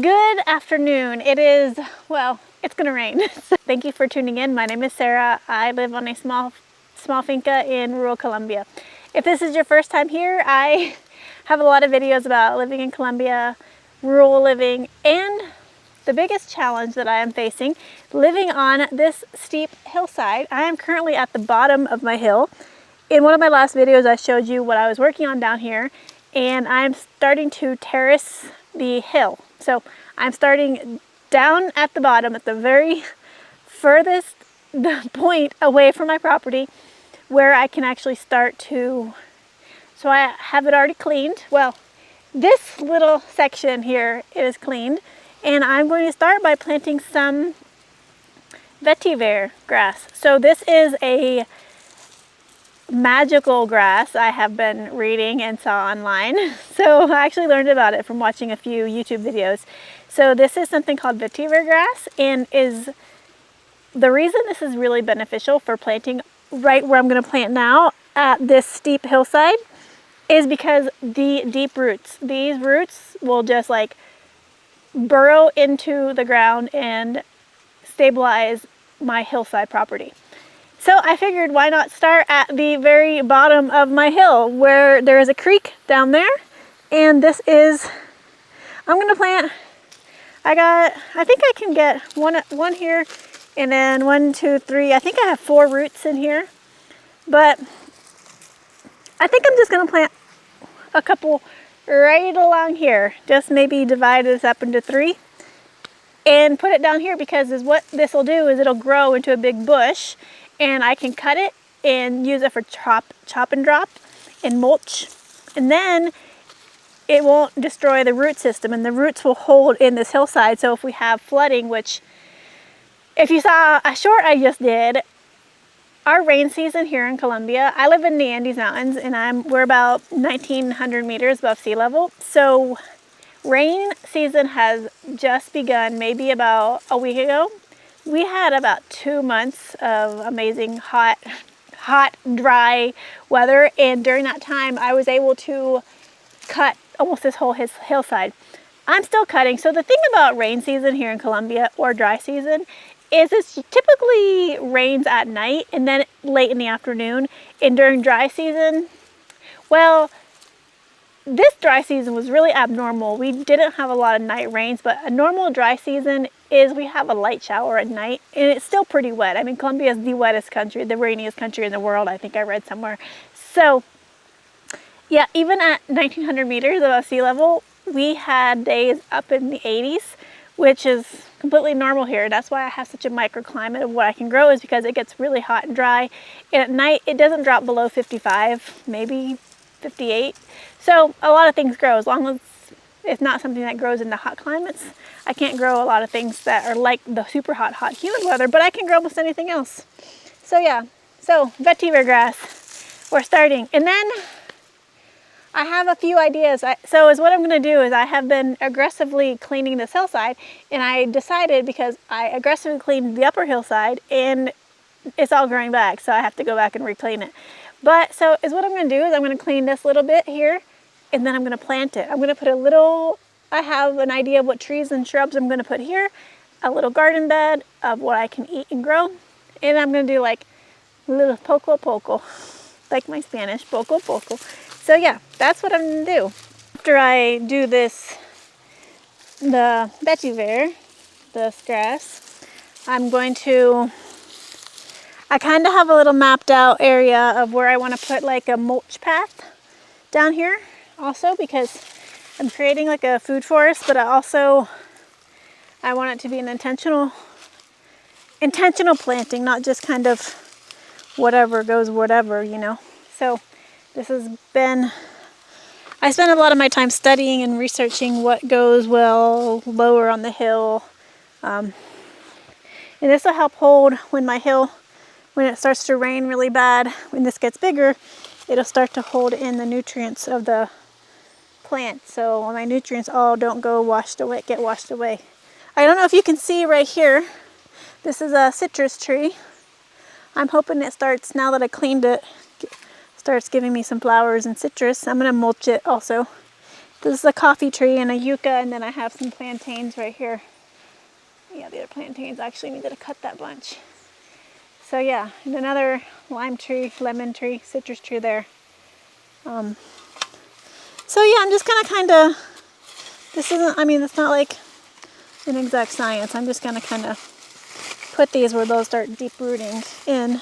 Good afternoon. It is, well, it's gonna rain. Thank you for tuning in. My name is Sarah. I live on a small finca in rural Colombia. If this is your first time here, I have a lot of videos about living in Colombia, rural living, and the biggest challenge that I am facing, living on this steep hillside. I am currently at the bottom of my hill. In one of my last videos, I showed you what I was working on down here, and I'm starting to terrace the hill. So I'm starting down at the bottom, at the very furthest point away from my property, where I can actually start to, so I have it already cleaned. Well, this little section here is cleaned, and I'm going to start by planting some vetiver grass. So this is a magical grass I have been reading and saw online. So I actually learned about it from watching a few YouTube videos. So this is something called vetiver grass, and is the reason this is really beneficial for planting right where I'm going to plant now at this steep hillside is because the deep roots. These roots will just like burrow into the ground and stabilize my hillside property. So I figured, why not start at the very bottom of my hill where there is a creek down there, and this is, I'm gonna plant, I think I can get one here, and then 1, 2, 3, I think I have 4 roots in here, but I think I'm just gonna plant a couple right along here, just maybe divide this up into 3 and put it down here, because what this will do is it'll grow into a big bush, and I can cut it and use it for chop and drop and mulch, and then it won't destroy the root system, and the roots will hold in this hillside. So if we have flooding, which if you saw a short I just did, our rain season here in Colombia, I live in the Andes Mountains, and we're about 1,900 meters above sea level. So rain season has just begun, maybe about a week ago. We had about 2 months of amazing hot, dry weather, and during that time I was able to cut almost this whole hillside. I'm still cutting. So the thing about rain season here in Colombia, or dry season, is it typically rains at night and then late in the afternoon. And during dry season, well, this dry season was really abnormal. We didn't have a lot of night rains, but a normal dry season is we have a light shower at night, and it's still pretty wet. I mean, Colombia is the wettest country, the rainiest country in the world, I think I read somewhere. So yeah, even at 1,900 meters above sea level, we had days up in the 80s, which is completely normal here. That's why I have such a microclimate of what I can grow, is because it gets really hot and dry, and at night it doesn't drop below 55, maybe 58. So a lot of things grow, as long as it's not something that grows in the hot climates. I can't grow a lot of things that are like the super hot, humid weather, but I can grow almost anything else. So yeah, so vetiver grass, we're starting. And then I have a few ideas. So what I'm gonna do is, I have been aggressively cleaning this hillside, and I decided, because I aggressively cleaned the upper hillside and it's all growing back, so I have to go back and reclean it. But so what I'm gonna do is I'm gonna clean this little bit here, and then I'm gonna plant it. I'm gonna put I have an idea of what trees and shrubs I'm gonna put here, a little garden bed of what I can eat and grow, and I'm gonna do like a little poco poco, like my Spanish, poco poco. So yeah, that's what I'm gonna do. After I do this, the vetiver, this grass, I'm going to, I kind of have a little mapped out area of where I want to put like a mulch path down here also, because I'm creating like a food forest, but I want it to be an intentional planting, not just kind of whatever goes whatever, you know. So this has been, I spend a lot of my time studying and researching what goes well lower on the hill, and this will help hold when it starts to rain really bad. When this gets bigger, it'll start to hold in the nutrients of the plant, so my nutrients all don't get washed away. I don't know if you can see right here, this is a citrus tree. I'm hoping it starts, now that I cleaned it, starts giving me some flowers and citrus. I'm going to mulch it also. This is a coffee tree and a yucca, and then I have some plantains right here. Yeah, the other plantains. I actually needed to cut that bunch. So yeah, and another lime tree, lemon tree, citrus tree there. So yeah, I'm just gonna kind of, this isn't, I mean, it's not like an exact science. I'm just gonna kind of put these where they'll start deep rooting in.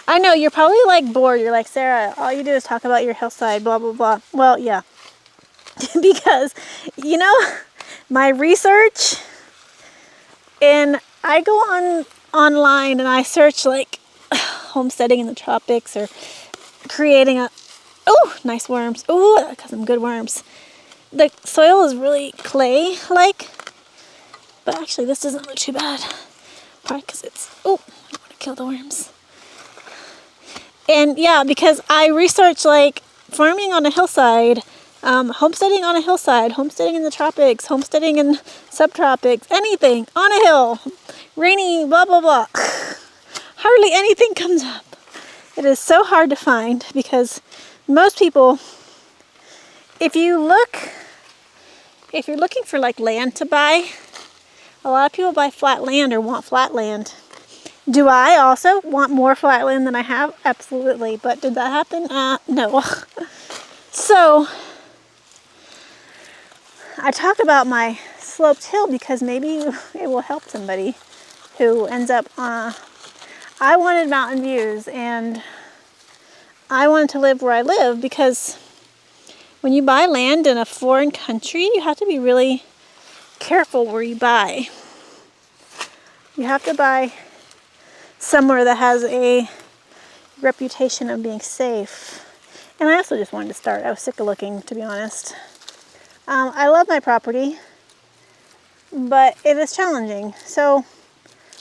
I know you're probably like bored. You're like, Sarah, all you do is talk about your hillside, blah, blah, blah. Well, yeah, because, you know, my research, and I go online and I search like homesteading in the tropics or creating a, oh, nice worms. Oh, I got some good worms. The soil is really clay-like, but actually this doesn't look too bad. Probably because it's, oh, I don't want to kill the worms. And yeah, because I research like farming on a hillside, homesteading on a hillside, homesteading in the tropics, homesteading in subtropics, anything on a hill, rainy, blah, blah, blah. Hardly anything comes up. It is so hard to find because most people, if you're looking for like land to buy, a lot of people buy flat land or want flat land. Do I also want more flat land than I have? Absolutely. But did that happen? No. So I talk about my sloped hill because maybe it will help somebody who ends up, I wanted mountain views and I wanted to live where I live, because when you buy land in a foreign country, you have to be really careful where you buy. You have to buy somewhere that has a reputation of being safe. And I also just wanted to start. I was sick of looking, to be honest. I love my property, but it is challenging. So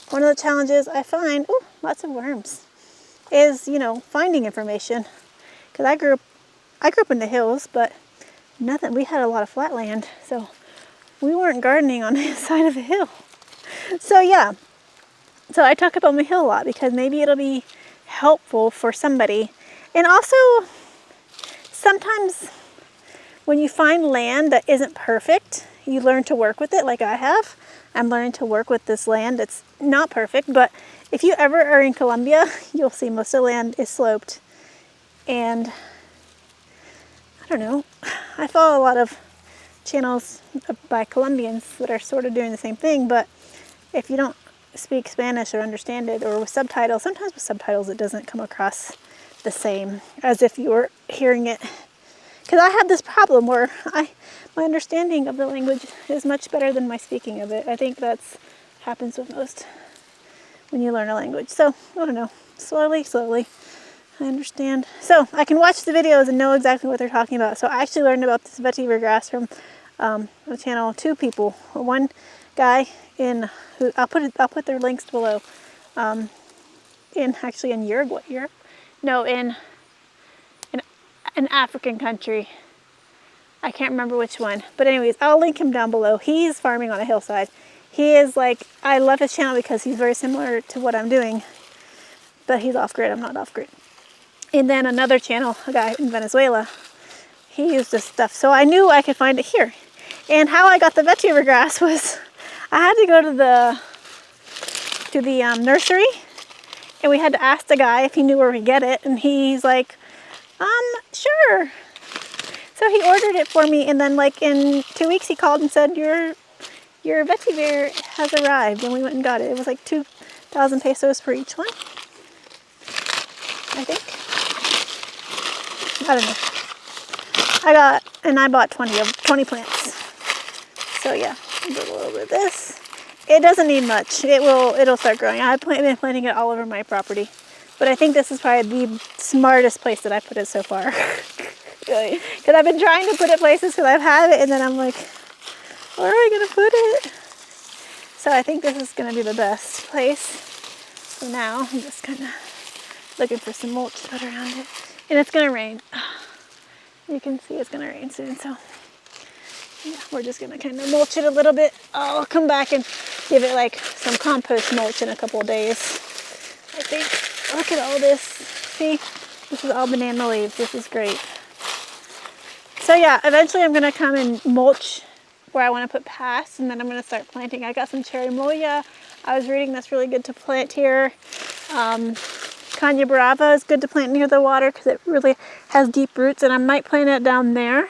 one of the challenges I find, oh, lots of worms, is, you know, finding information. Because I grew up in the hills, but nothing. We had a lot of flat land, so we weren't gardening on the side of a hill. So yeah. So I talk about my hill a lot because maybe it'll be helpful for somebody. And also, sometimes when you find land that isn't perfect, you learn to work with it like I have. I'm learning to work with this land that's not perfect, but if you ever are in Colombia, you'll see most of the land is sloped. And I don't know, I follow a lot of channels by Colombians that are sort of doing the same thing, but if you don't speak Spanish or understand it, or with subtitles, sometimes with subtitles it doesn't come across the same as if you were hearing it. Because I have this problem where my understanding of the language is much better than my speaking of it. I think that's happens with most when you learn a language. So I don't know, slowly I understand. So I can watch the videos and know exactly what they're talking about. So I actually learned about this vetiver grass from the channel, two people. One guy in who I'll put their links below. In Uruguay, Europe? No, in an African country. I can't remember which one. But anyways, I'll link him down below. He's farming on a hillside. He is like, I love his channel because he's very similar to what I'm doing. But he's off-grid, I'm not off-grid. And then another channel, a guy in Venezuela, he used this stuff. So I knew I could find it here. And how I got the vetiver grass was, I had to go to the nursery, and we had to ask the guy if he knew where we get it, and he's like, sure. So he ordered it for me, and then like in 2 weeks he called and said, your vetiver has arrived, and we went and got it. It was like 2,000 pesos for each one, I think. I don't know. I bought 20 plants. So yeah, a little bit of this. It doesn't need much. It'll start growing. I've been planting it all over my property, but I think this is probably the smartest place that I put it so far. Because I've been trying to put it places because I've had it, and then I'm like, where am I gonna put it? So I think this is gonna be the best place for now. I'm just kind of looking for some mulch to put around it, and it's gonna rain. You can see it's gonna rain soon, so yeah, we're just gonna kind of mulch it a little bit. I'll come back and give it like some compost mulch in a couple of days, I think. Look at all this. See, this is all banana leaves. This is great. So yeah, eventually I'm gonna come and mulch where I want to put paths, and then I'm gonna start planting. I got some cherry moya. I was reading that's really good to plant here. Kanya Brava is good to plant near the water because it really has deep roots, and I might plant it down there.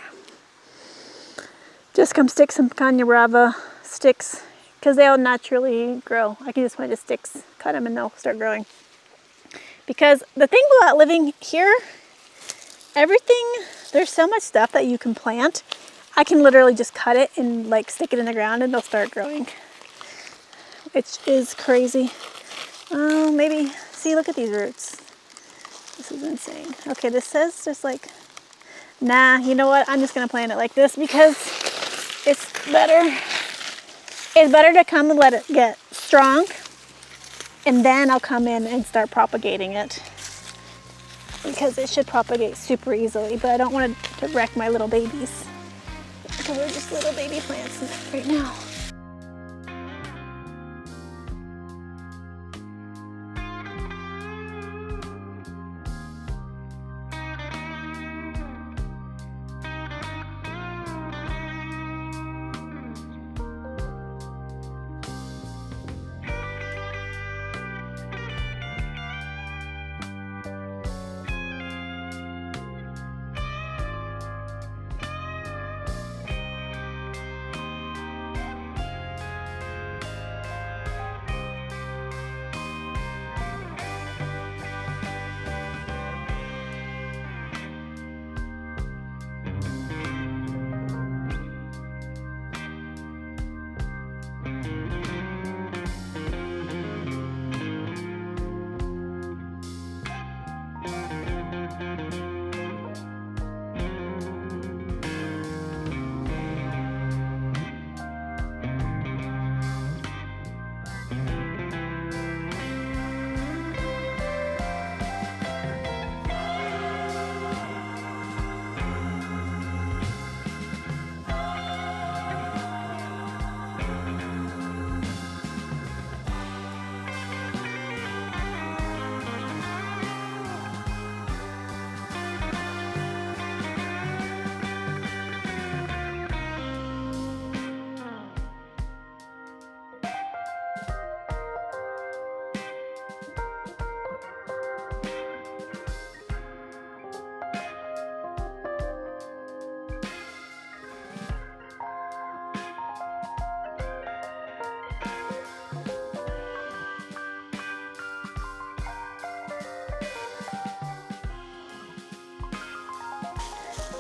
Just come stick some Kanya Brava sticks because they'll naturally grow. I can just plant the sticks, cut them, and they'll start growing. Because the thing about living here, everything, there's so much stuff that you can plant. I can literally just cut it and like stick it in the ground and they'll start growing. It is crazy. Oh, maybe, see, look at these roots. This is insane. Okay, this says just like, nah, you know what? I'm just gonna plant it like this because it's better. It's better to come and let it get strong, and then I'll come in and start propagating it because it should propagate super easily, but I don't want to wreck my little babies because they're just little baby plants right now.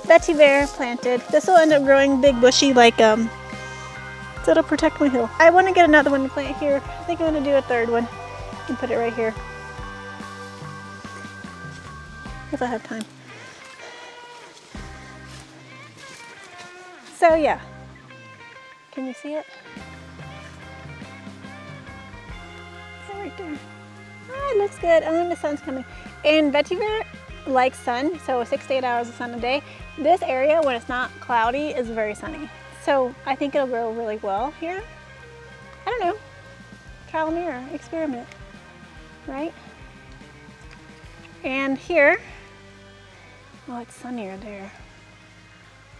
Vetiver planted. This will end up growing big bushy like so it'll protect my hill. I want to get another one to plant here. I think I'm going to do a third one and put it right here if I have time. So yeah, can you see it? Yeah, right there. Ah, it looks good. Oh, and the sun's coming. And Vetiver likes sun, so 6 to 8 hours of sun a day. This area, when it's not cloudy, is very sunny. So I think it'll grow really well here. I don't know. Trial and error, experiment, right? And here, oh, it's sunnier there.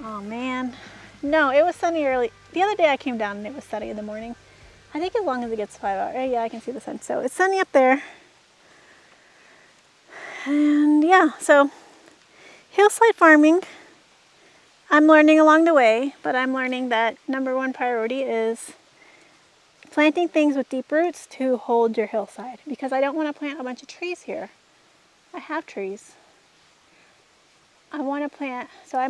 Oh man. No, it was sunny early. The other day I came down and it was sunny in the morning. I think as long as it gets 5 hours. Yeah, I can see the sun. So it's sunny up there. And yeah, so hillside farming, I'm learning along the way, but I'm learning that #1 priority is planting things with deep roots to hold your hillside, because I don't want to plant a bunch of trees here. I have trees. I want to plant, so I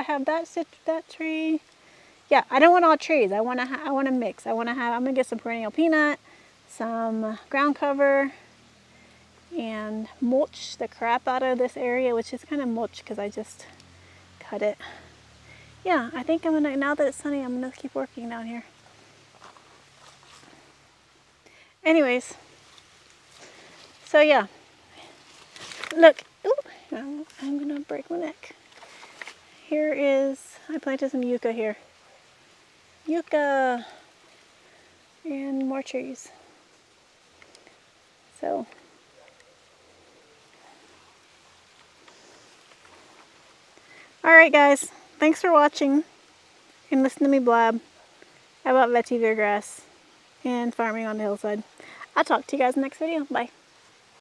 have that tree. Yeah, I don't want all trees. I want to mix. I'm going to get some perennial peanut, some ground cover, and mulch the crap out of this area, which is kind of mulch because I just cut it. Yeah, I think I'm gonna, now that it's sunny, I'm gonna keep working down here. Anyways, so yeah, look, ooh, I'm gonna break my neck. Here is, I planted some yucca here. Yucca and more trees. So all right, guys, thanks for watching and listening to me blab about vetiver grass and farming on the hillside. I'll talk to you guys in the next video. Bye.